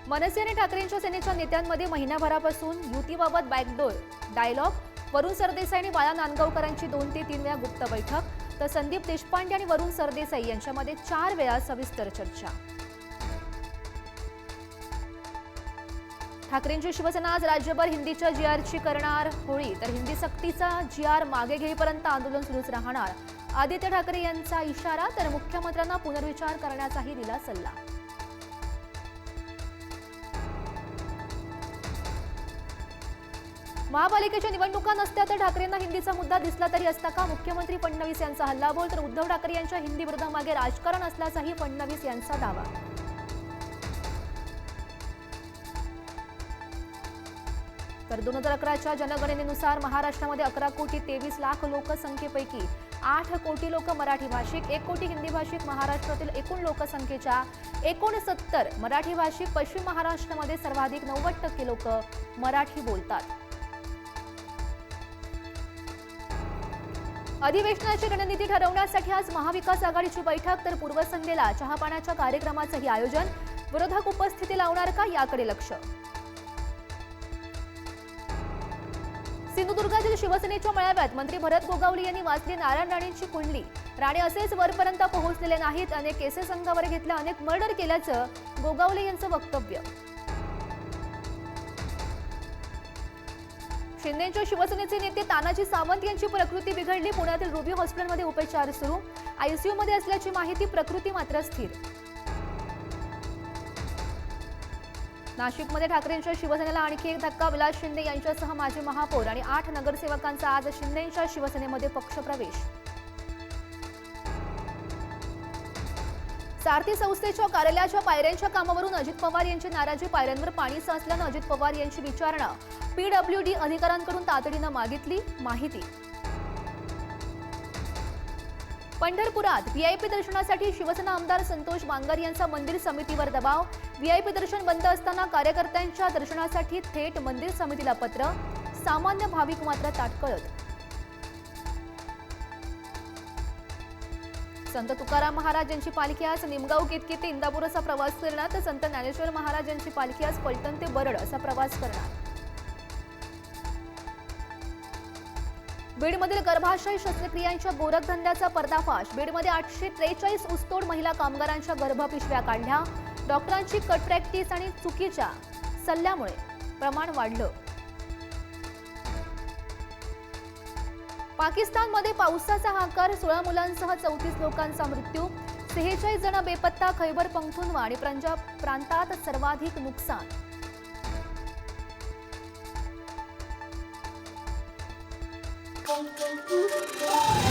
मनसे आणि ठाकरेंच्या सेनेच्या नेत्यांमध्ये महिन्याभरापासून युतीबाबत बॅकडोर डायलॉग, वरुण सरदेसाई आणि बाळा नांदगावकरांची 2 ते 3 वेळा गुप्त बैठक, तर संदीप देशपांडे आणि वरुण सरदेसाई यांच्यामध्ये 4 वेळा सविस्तर चर्चा. ठाकरेंची शिवसेना आज राज्यभर हिंदीच्या जीआरची करणार होळी, तर हिंदी सक्तीचा जीआर मागे घेईपर्यंत आंदोलन सुरूच राहणार. आदित्य ठाकरे यांचा इशारा, तर मुख्यमंत्र्यांना पुनर्विचार करण्याचाही दिला सल्ला. महापालिकेच्या निवडणुका नसत्या तर ठाकरेंना हिंदीचा मुद्दा दिसला तरी असता का? मुख्यमंत्री फडणवीस यांचा हल्लाबोल, तर उद्धव ठाकरे यांच्या हिंदी विरोधामागे राजकारण असल्याचाही फडणवीस यांचा दावा. तर 2011च्या जनगणनेनुसार महाराष्ट्रामध्ये 11,23,00,000 लोकसंख्येपैकी 8 कोटी लोक मराठी भाषिक, 1 कोटी हिंदी भाषिक. महाराष्ट्रातील एकूण लोकसंख्येच्या 69% मराठी भाषिक. पश्चिम महाराष्ट्रामध्ये सर्वाधिक 90% लोक मराठी बोलतात. अधिवेशनाची रणनीती ठरवण्यासाठी आज महाविकास आघाडीची बैठक, तर पूर्वसंध्येला चहापाण्याच्या कार्यक्रमाचंही आयोजन. विरोधक उपस्थिती लावणार का, याकडे लक्ष. सिंधुदुर्गातील शिवसेनेच्या मेळाव्यात मंत्री भरत गोगावले यांनी वाचली नारायण राणेंची कुंडली. राणे असेच वरपर्यंत पोहोचलेले नाहीत, अनेक केसेस अंगावर घेतल्या, अनेक मर्डर केल्याचं गोगावले यांचं वक्तव्य. शिंदेच्या शिवसेनेचे नेते तानाजी सावंत यांची प्रकृती बिघडली. पुण्यातील रुबी हॉस्पिटलमध्ये उपचार सुरू, आयसीयूमध्ये असल्याची माहिती. प्रकृती मात्र स्थिर. नाशिकमध्ये ठाकरेंच्या शिवसेनेला आणखी एक धक्का. विलास शिंदे यांच्यासह माजी महापौर आणि 8 नगरसेवकांचा आज शिंदेच्या शिवसेनेमध्ये पक्षप्रवेश. सारथी संस्थेच्या कार्यालयाच्या पायऱ्यांच्या कामावरून अजित पवार यांची नाराजी. पायऱ्यांवर पाणी साचल्यानं अजित पवार यांची विचारणा. पीडब्ल्यूडी अधिकाऱ्यांकडून तातडीनं मागितली माहिती. पंढरपुरात व्हीआयपी दर्शनासाठी शिवसेना आमदार संतोष बांगर यांचा मंदिर समितीवर दबाव. व्हीआयपी दर्शन बंद असताना कार्यकर्त्यांच्या दर्शनासाठी थेट मंदिर समितीला पत्र. सामान्य भाविक मात्र ताटकळत. संत तुकाराम महाराज यांची पालखी आज निमगाव केतकी ते इंदापूर असा प्रवास करणार, तर संत ज्ञानेश्वर महाराज यांची पालखी आज पलटण ते बरड असा प्रवास करणार. बीडमधील गर्भाशय शस्त्रक्रियांच्या गोरखधंद्याचा पर्दाफाश. बीडमध्ये 843 ऊसतोड महिला कामगारांच्या गर्भपिशव्या काढल्या. डॉक्टरांची कट प्रॅक्टिस आणि चुकीच्या सल्ल्यामुळे प्रमाण वाढलं. पाकिस्तानमध्ये पावसाचा हाकार. 16 मुलांसह 34 लोकांचा मृत्यू. 46 जण बेपत्ता. खैबर पख्तूनख्वा आणि पंजाब प्रांतात सर्वाधिक नुकसान. Thank you.